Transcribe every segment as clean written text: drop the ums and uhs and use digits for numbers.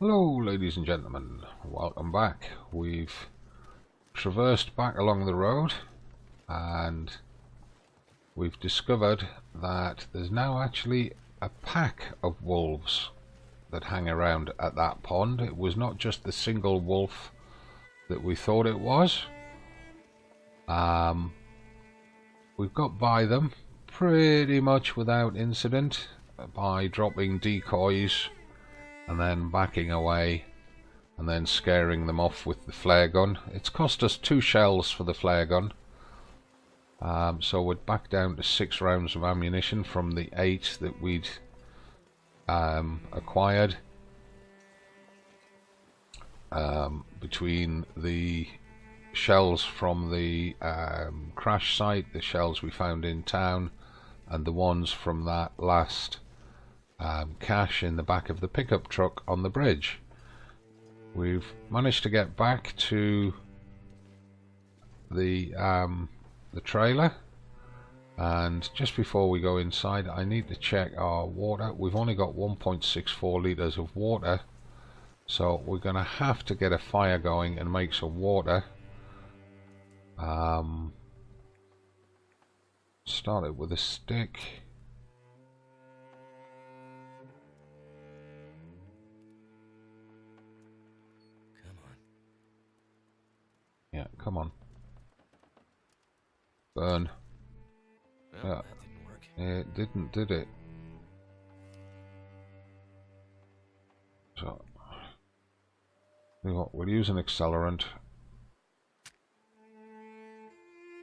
Hello ladies and gentlemen, welcome back. We've traversed back along the road and we've discovered that there's now actually a pack of wolves that hang around at that pond. It was not just the single wolf that we thought it was. We've got by them pretty much without incident by dropping decoys and then backing away and then scaring them off with the flare gun. It's cost us 2 shells for the flare gun, so we're back down to 6 rounds of ammunition from the 8 that we'd acquired between the shells from the crash site, the shells we found in town, and the ones from that last cache in the back of the pickup truck on the bridge. We've managed to get back to the trailer, and just before we go inside I need to check our water. We've only got 1.64 litres of water, so we're going to have to get a fire going and make some water. Start it with a stick. Yeah, come on. Burn. Well, Yeah. that didn't work. It didn't, did it? So, we'll use an accelerant,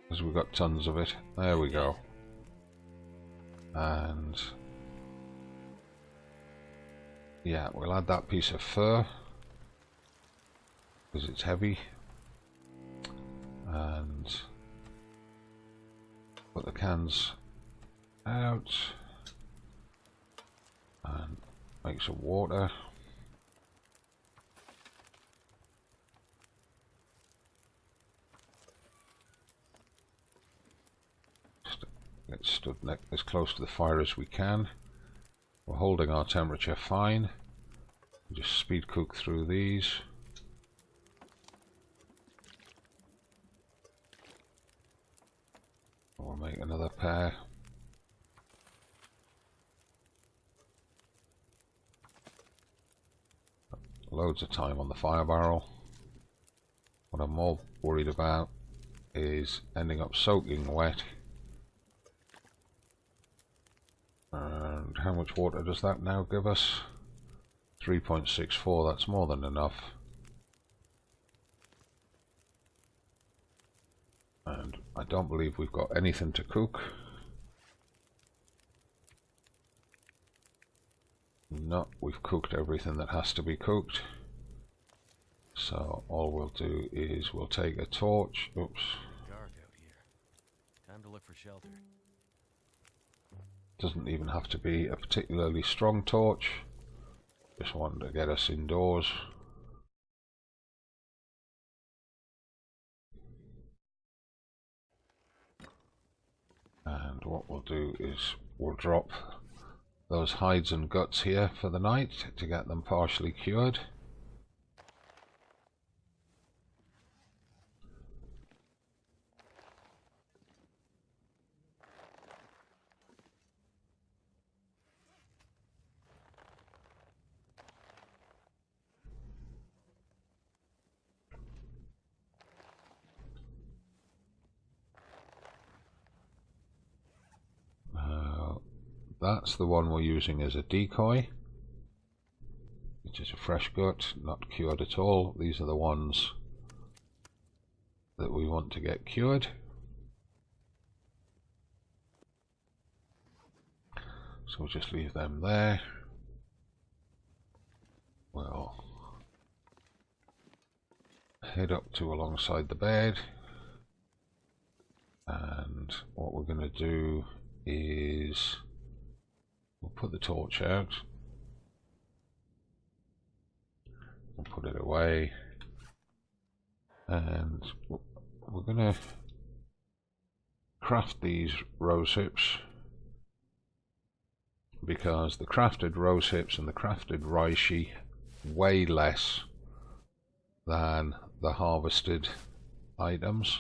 because we've got tons of it. There we go. And yeah, we'll add that piece of fur because it's heavy, and put the cans out and make some water. Get stood as close to the fire as we can. We're holding our temperature fine. Just speed cook through these. We'll make another pair. Loads of time on the fire barrel. What I'm more worried about is ending up soaking wet. And how much water does that now give us? 3.64, that's more than enough. And I don't believe we've got anything to cook. No, we've cooked everything that has to be cooked. So all we'll do is we'll take a torch. Oops. Dark out here. Time to look for shelter. Doesn't even have to be a particularly strong torch. Just one to get us indoors. And what we'll do is we'll drop those hides and guts here for the night to get them partially cured. That's the one we're using as a decoy, which is a fresh gut, not cured at all. These are the ones that we want to get cured. So we'll just leave them there. We'll head up to alongside the bed, and what we're going to do is we'll put the torch out, we'll put it away, and we're going to craft these rose hips because the crafted rose hips and the crafted reishi way less than the harvested items.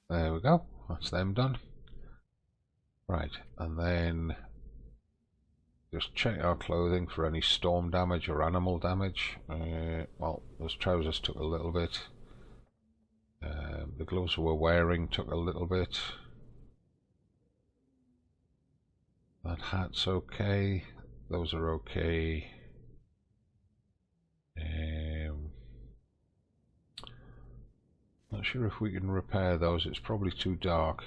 There we go, that's them done. Right, and then just check our clothing for any storm damage or animal damage. Well, those trousers took a little bit. The gloves we're wearing took a little bit. That hat's okay. Those are okay. Not sure if we can repair those. It's probably too dark.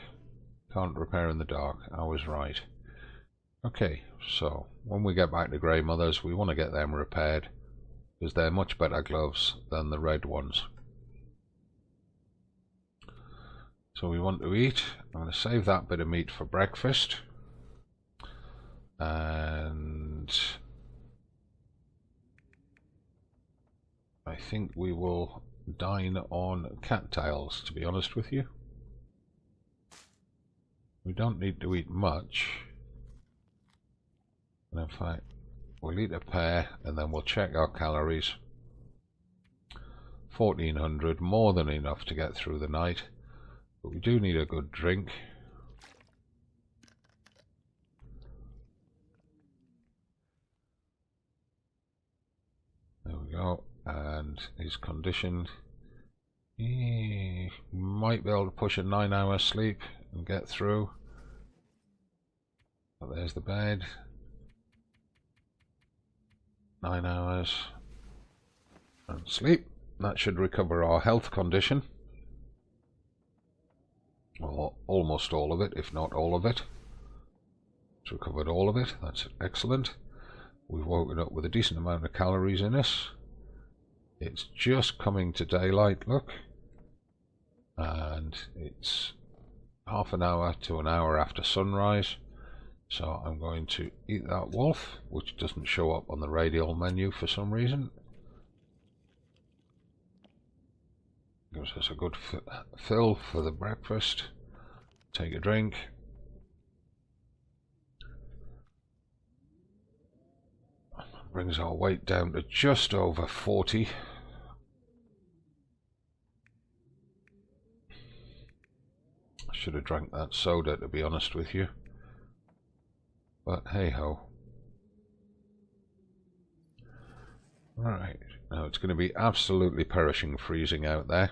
Can't repair in the dark. I was right. Okay, so when we get back to Grey Mothers, we want to get them repaired because they're much better gloves than the red ones. So we want to eat. I'm going to save that bit of meat for breakfast. And I think we will dine on cattails, to be honest with you. We don't need to eat much. And in fact, we'll eat a pair and then we'll check our calories. 1400, more than enough to get through the night. But we do need a good drink. There we go. And his condition, he might be able to push a 9-hour sleep and get through. But there's the bed. 9 hours and sleep. That should recover our health condition, or almost all of it, if not all of it. It's recovered all of it. That's excellent. We've woken up with a decent amount of calories in us. It's just coming to daylight, look, and it's half an hour to an hour after sunrise. So I'm going to eat that wolf, which doesn't show up on the radial menu for some reason. Gives us a good fill for the breakfast. Take a drink. Brings our weight down to just over 40. I should have drank that soda, to be honest with you. But hey ho. Right, now it's going to be absolutely perishing freezing out there.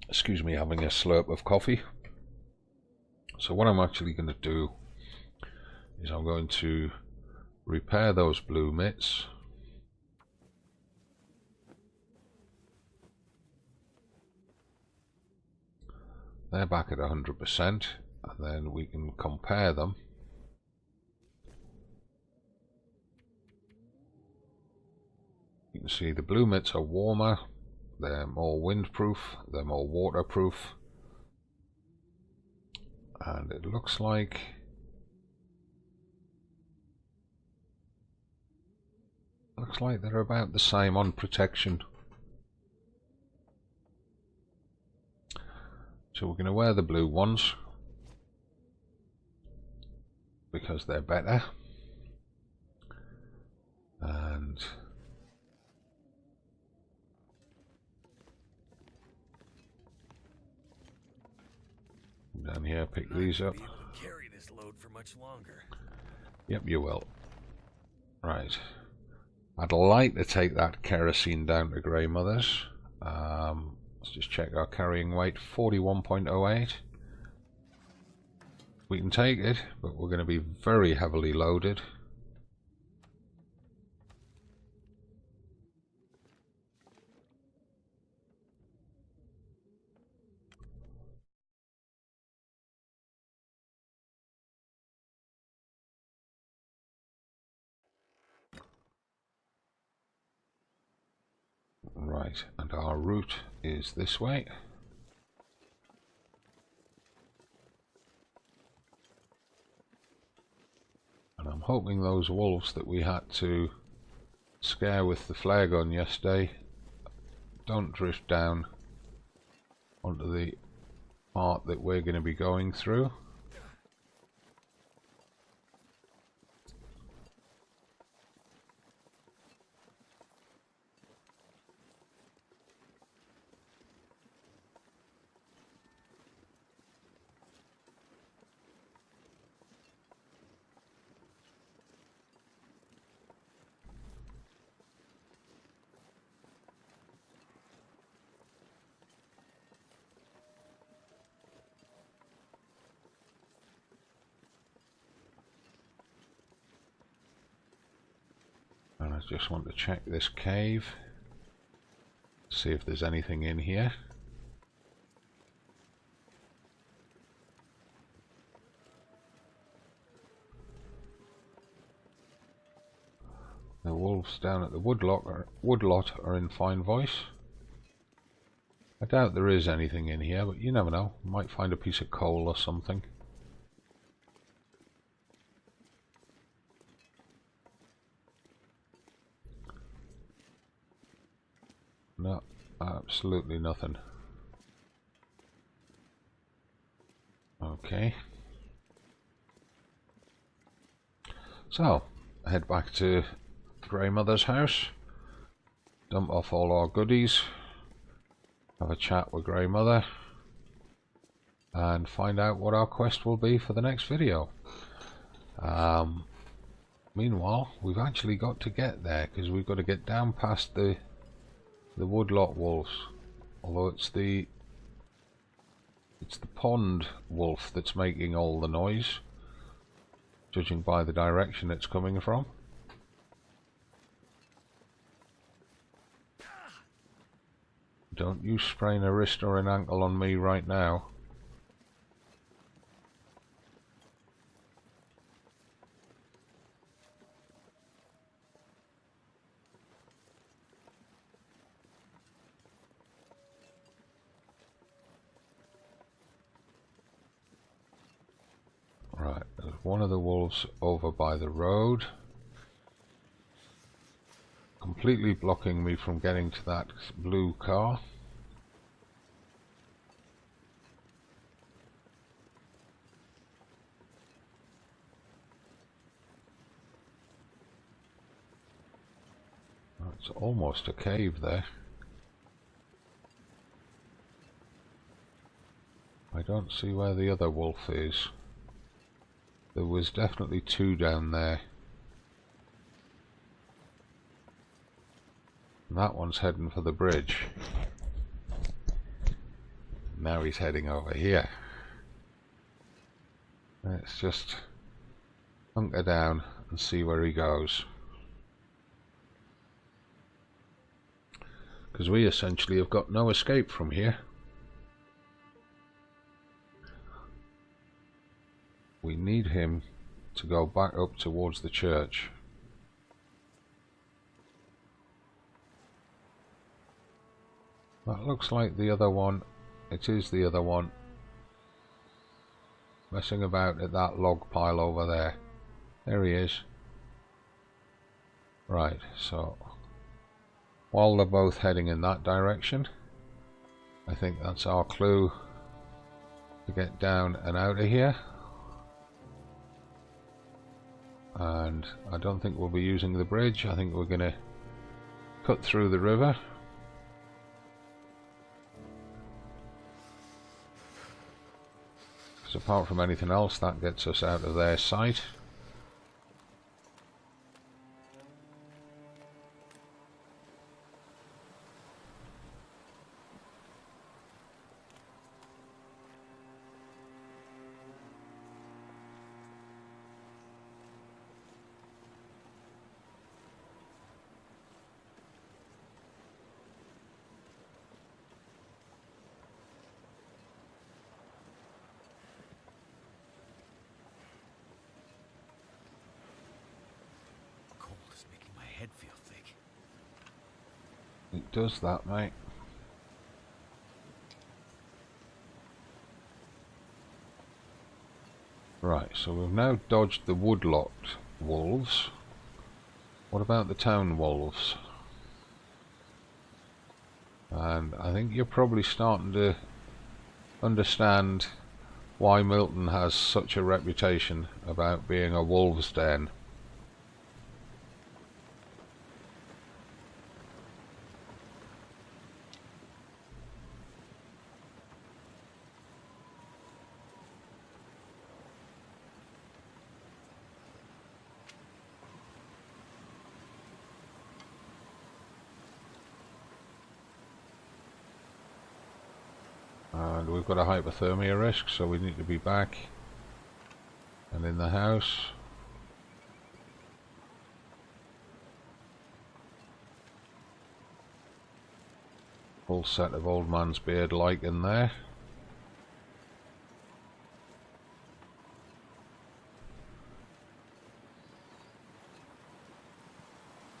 Excuse me, having a slurp of coffee. So what I'm actually going to do is I'm going to repair those blue mitts. They're back at 100%, and then we can compare them. You can see the blue mitts are warmer, they're more windproof, they're more waterproof. And it looks like they're about the same on protection. So we're going to wear the blue ones because they're better. And down here, pick these up. Carry this load for much longer. Yep, you will. Right. I'd like to take that kerosene down to Grey Mothers. Let's just check our carrying weight, 41.08. We can take it, but we're going to be very heavily loaded. Right, and our route is this way. And I'm hoping those wolves that we had to scare with the flare gun yesterday. Don't drift down onto the part that we're going to be going through. And I just want to check this cave, see if there's anything in here. The wolves down at the woodlot are in fine voice. I doubt there is anything in here, but you never know. Might find a piece of coal or something. No, absolutely nothing. Okay. So, head back to Grey Mother's house, dump off all our goodies, have a chat with Grey Mother, and find out what our quest will be for the next video. Meanwhile, we've actually got to get there, because we've got to get down past the woodlot wolves. Although it's the pond wolf that's making all the noise, judging by the direction it's coming from. Don't you sprain a wrist or an ankle on me right now. Right, there's one of the wolves over by the road, completely blocking me from getting to that blue car. It's almost a cave there. I don't see where the other wolf is. There was definitely two down there. And that one's heading for the bridge. Now he's heading over here. Let's just hunker down and see where he goes. Because we essentially have got no escape from here. We need him to go back up towards the church. That looks like the other one. It is the other one. Messing about at that log pile over there. There he is. Right, so while they're both heading in that direction, I think that's our clue to get down and out of here. And I don't think we'll be using the bridge. I think we're going to cut through the river. Because apart from anything else, that gets us out of their sight. It does that, mate. Right, so we've now dodged the woodlocked wolves. What about the town wolves? And I think you're probably starting to understand why Milton has such a reputation about being a wolves' den. And we've got a hypothermia risk, so we need to be back and in the house. Full set of old man's beard like in there.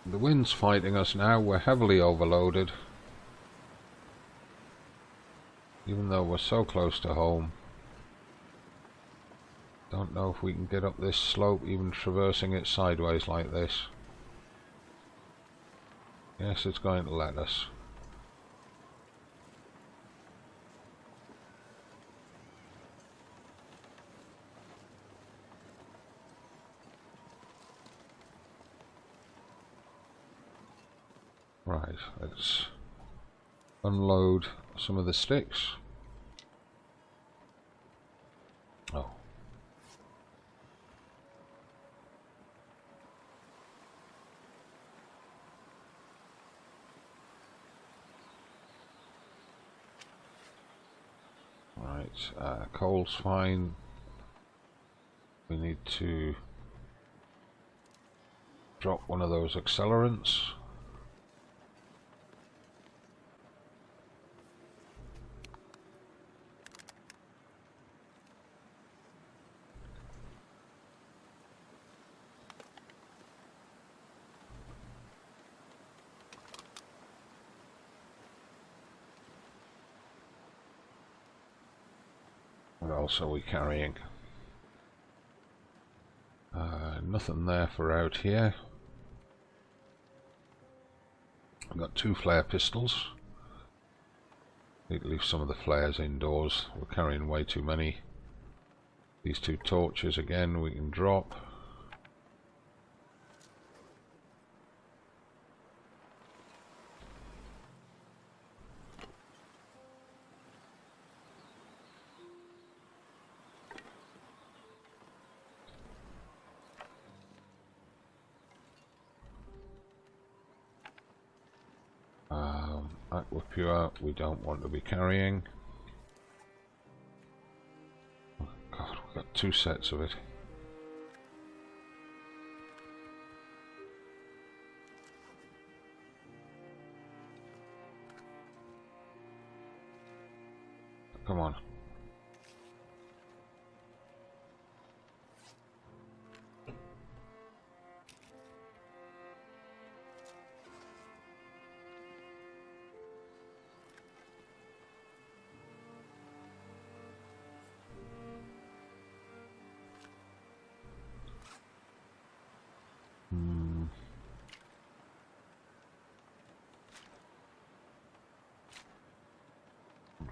The wind's fighting us now. We're heavily overloaded. Even though we're so close to home. Don't know if we can get up this slope, even traversing it sideways like this. Yes, it's going to let us. Right, let's unload some of the sticks. Oh. Right, coal's fine. We need to drop one of those accelerants. What else are we carrying? Nothing there for out here. I've got 2 flare pistols. Need to leave some of the flares indoors. We're carrying way too many. These 2 torches again we can drop. Aqua Pure we don't want to be carrying. Oh God, we've got 2 sets of it. Come on.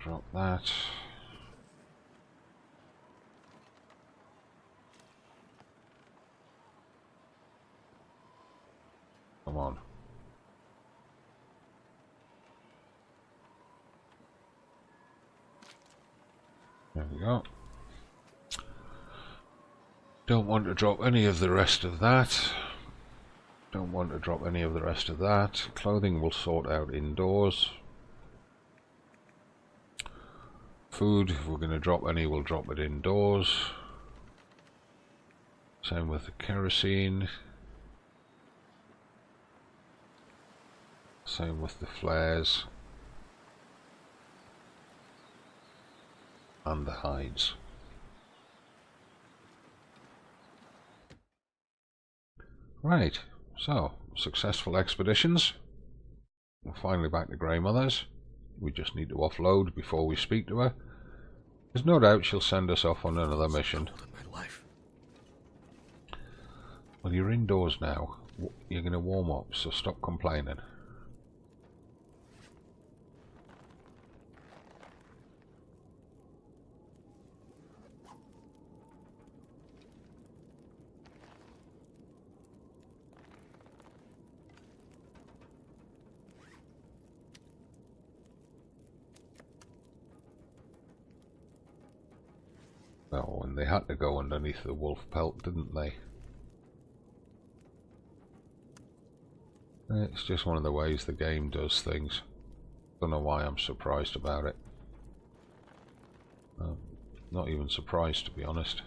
Drop that. Come on. There we go. Don't want to drop any of the rest of that. Don't want to drop any of the rest of that. Clothing we'll sort out indoors. Food, if we're going to drop any, we'll drop it indoors. Same with the kerosene. Same with the flares. And the hides. Right, so, successful expeditions. We're finally back to Grey Mother's. We just need to offload before we speak to her. There's no doubt she'll send us off on another mission. Well, you're indoors now. you're going to warm up, so stop complaining. Well, when they had to go underneath the wolf pelt, didn't they? It's just one of the ways the game does things. Don't know why I'm surprised about it. Not even surprised, to be honest.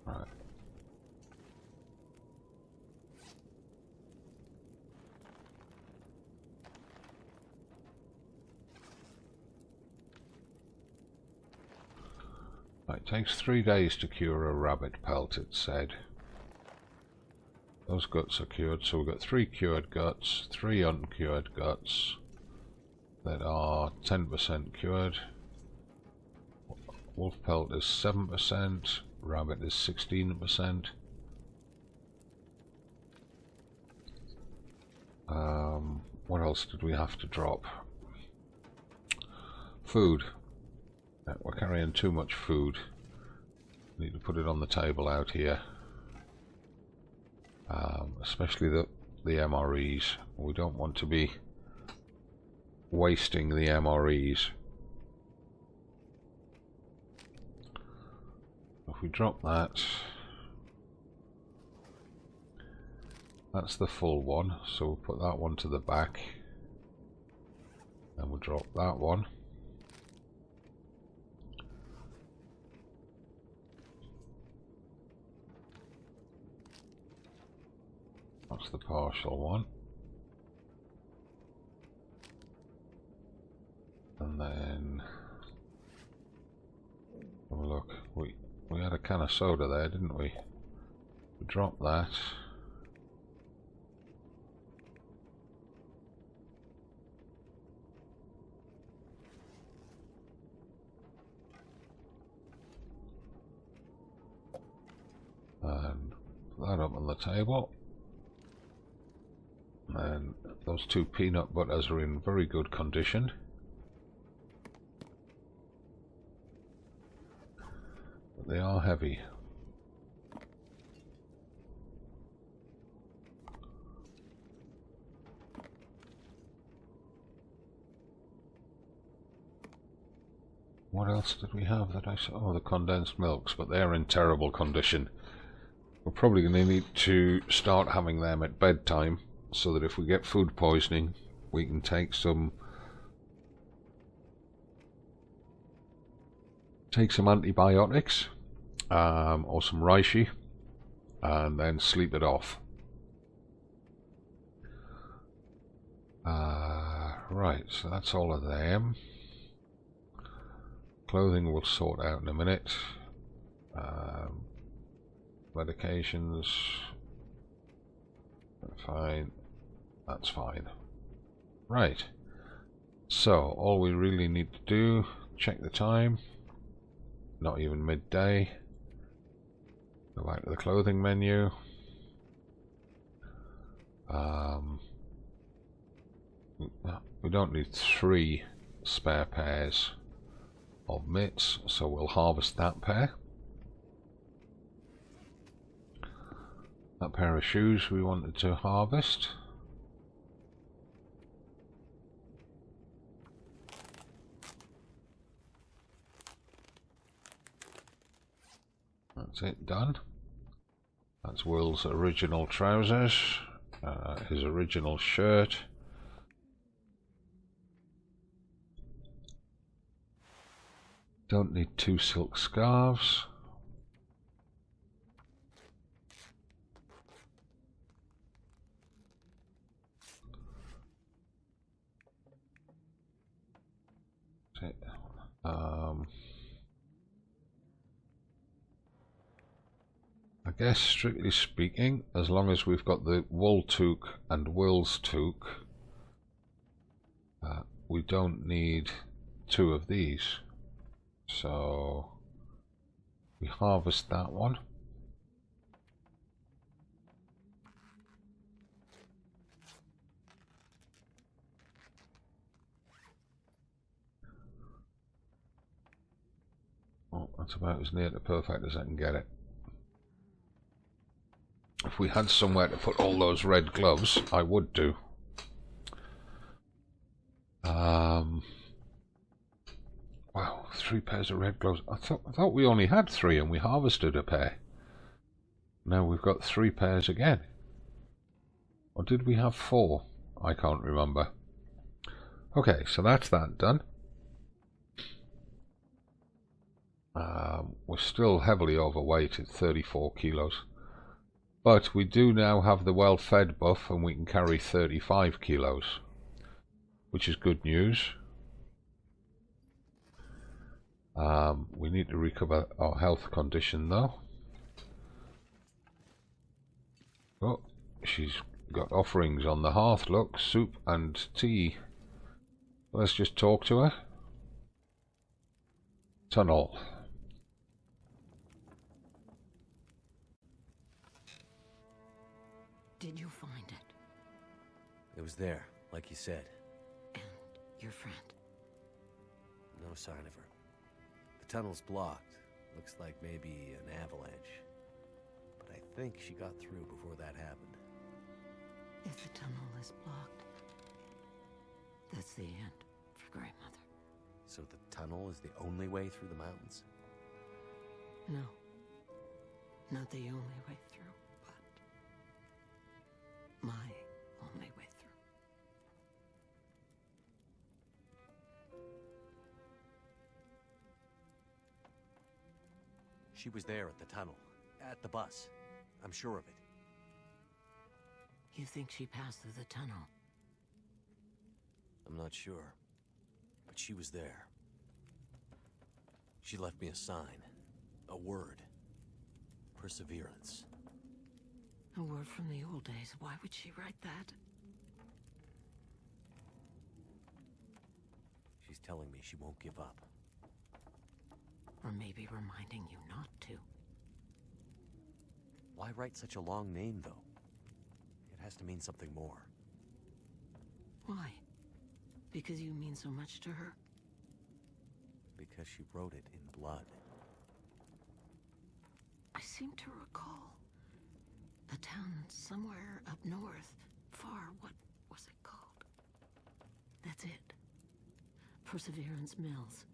Right. It takes 3 days to cure a rabbit pelt, it said. Those guts are cured, so we've got 3 cured guts, 3 uncured guts that are 10% cured. Wolf pelt is 7%, rabbit is 16%. What else did we have to drop? Food. We're carrying too much food. Need to put it on the table out here. Especially the MREs. We don't want to be wasting the MREs. If we drop that, that's the full one, so we'll put that one to the back. And we'll drop that one. That's the partial one. And then have a look. We had a can of soda there, didn't we? We dropped that. And put that up on the table. And those 2 peanut butters are in very good condition. But they are heavy. What else did we have that I saw? Oh, the condensed milks, but they're in terrible condition. We're probably going to need to start having them at bedtime, so that if we get food poisoning, we can take some antibiotics or some reishi and then sleep it off. Right, so that's all of them. Clothing we'll sort out in a minute. Medications, fine. That's fine. Right. So, all we really need to do, check the time. Not even midday. Go back to the clothing menu. We don't need 3 spare pairs of mitts, so we'll harvest that pair. That pair of shoes we wanted to harvest. That's it, done. That's Will's original trousers, his original shirt. Don't need 2 silk scarves. I guess strictly speaking, as long as we've got the wool toque and Will's toque, we don't need 2 of these. So we harvest that one. Oh, that's about as near to perfect as I can get it. If we had somewhere to put all those red gloves, I would do. Wow, 3 pairs of red gloves. I thought we only had 3 and we harvested a pair. Now we've got 3 pairs again. Or did we have 4? I can't remember. Okay, so that's that done. We're still heavily overweight at 34 kilos. But we do now have the well-fed buff and we can carry 35 kilos. Which is good news. We need to recover our health condition though. Oh, she's got offerings on the hearth, look, soup and tea. Let's just talk to her. Tunnel. Did you find it? It was there, like you said. And your friend? No sign of her. The tunnel's blocked. Looks like maybe an avalanche. But I think she got through before that happened. If the tunnel is blocked, that's the end for Grandmother. So the tunnel is the only way through the mountains? No. Not the only way through, but my only way through. She was there at the tunnel. At the bus. I'm sure of it. You think she passed through the tunnel? I'm not sure. But she was there. She left me a sign. A word. Perseverance. A word from the old days. Why would she write that? She's telling me she won't give up. Or maybe reminding you not to. Why write such a long name, though? It has to mean something more. Why? Because you mean so much to her? Because she wrote it in blood. I seem to recall a town somewhere up north, far. What was it called? That's it. Perseverance Mills.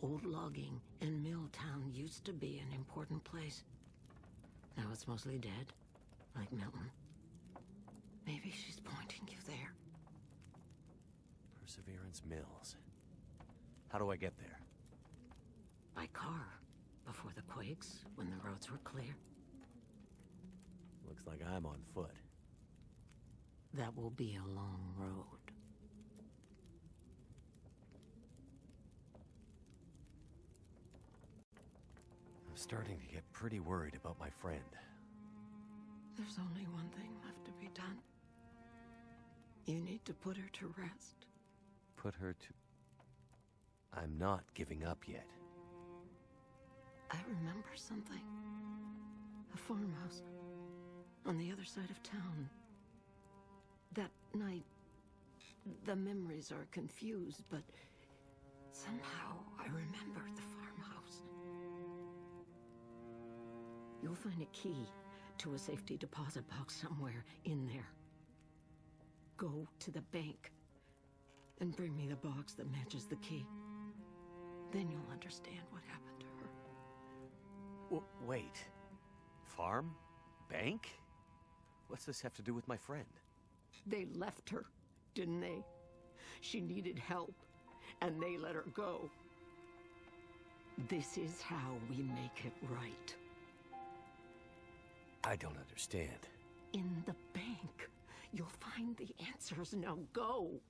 Old logging and mill town used to be an important place. Now it's mostly dead, like Milton. Maybe she's pointing you there. Perseverance Mills. How do I get there? By car, before the quakes, when the roads were clear. Looks like I'm on foot. That will be a long road. I'm starting to get pretty worried about my friend. There's only one thing left to be done. You need to put her to rest. Put her to... I'm not giving up yet. I remember something. A farmhouse on the other side of town. That night, the memories are confused, but somehow I remember the farmhouse. You'll find a key to a safety deposit box somewhere in there. Go to the bank and bring me the box that matches the key. Then you'll understand what happened to her. Wait. Farm? Bank? What's this have to do with my friend? They left her, didn't they? She needed help, and they let her go. This is how we make it right. I don't understand. In the bank, you'll find the answers. Now go!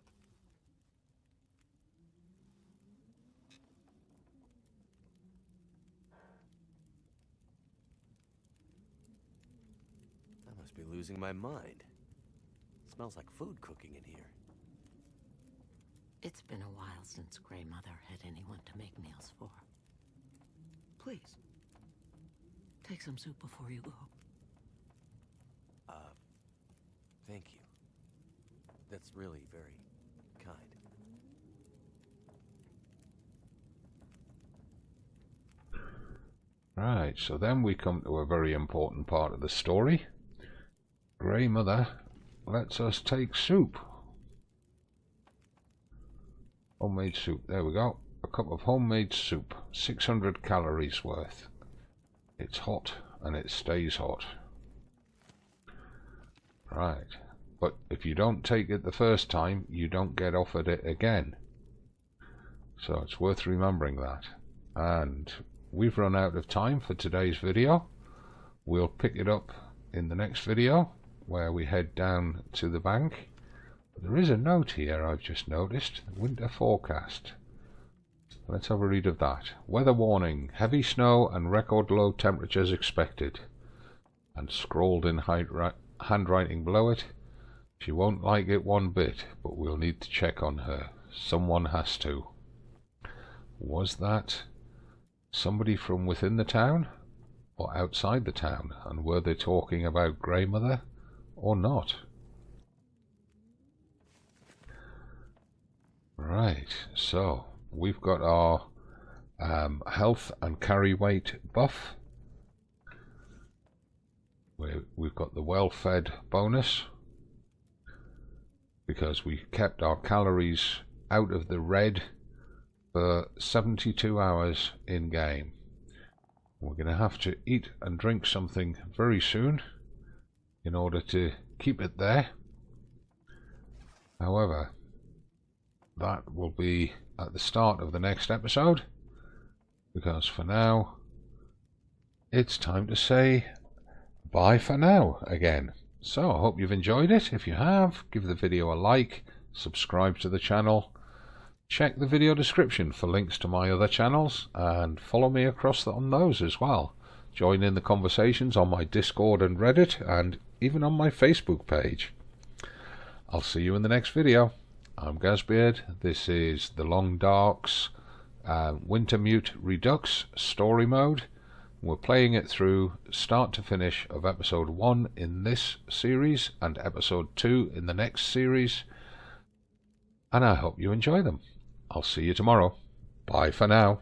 I must be losing my mind. Smells like food cooking in here. It's been a while since Grey Mother had anyone to make meals for. Please, take some soup before you go. Thank you. That's really very kind. Right, so then we come to a very important part of the story. Grey Mother lets us take soup. Homemade soup, there we go. A cup of homemade soup, 600 calories worth. It's hot and it stays hot. Right, but if you don't take it the first time, you don't get offered it again. So it's worth remembering that. And we've run out of time for today's video. We'll pick it up in the next video, where we head down to the bank. There is a note here I've just noticed. Winter forecast. Let's have a read of that. Weather warning. Heavy snow and record low temperatures expected. And scrawled in handwriting below it. She won't like it one bit, but we'll need to check on her. Someone has to. Was that somebody from within the town? Or outside the town? And were they talking about Grey Mother? Or not? Right, so we've got our health and carry weight buff. We've got the well-fed bonus because we kept our calories out of the red for 72 hours in game. We're going to have to eat and drink something very soon in order to keep it there. However, that will be at the start of the next episode, because for now it's time to say bye for now again. So I hope you've enjoyed it. If you have, give the video a like, subscribe to the channel, check the video description for links to my other channels, and follow me across on those as well. Join in the conversations on my Discord and Reddit, and even on my Facebook page. I'll see you in the next video. I'm Gazbeard. This is The Long Dark's Wintermute Redux story mode. We're playing it through start to finish of episode 1 in this series and episode 2 in the next series. And I hope you enjoy them. I'll see you tomorrow. Bye for now.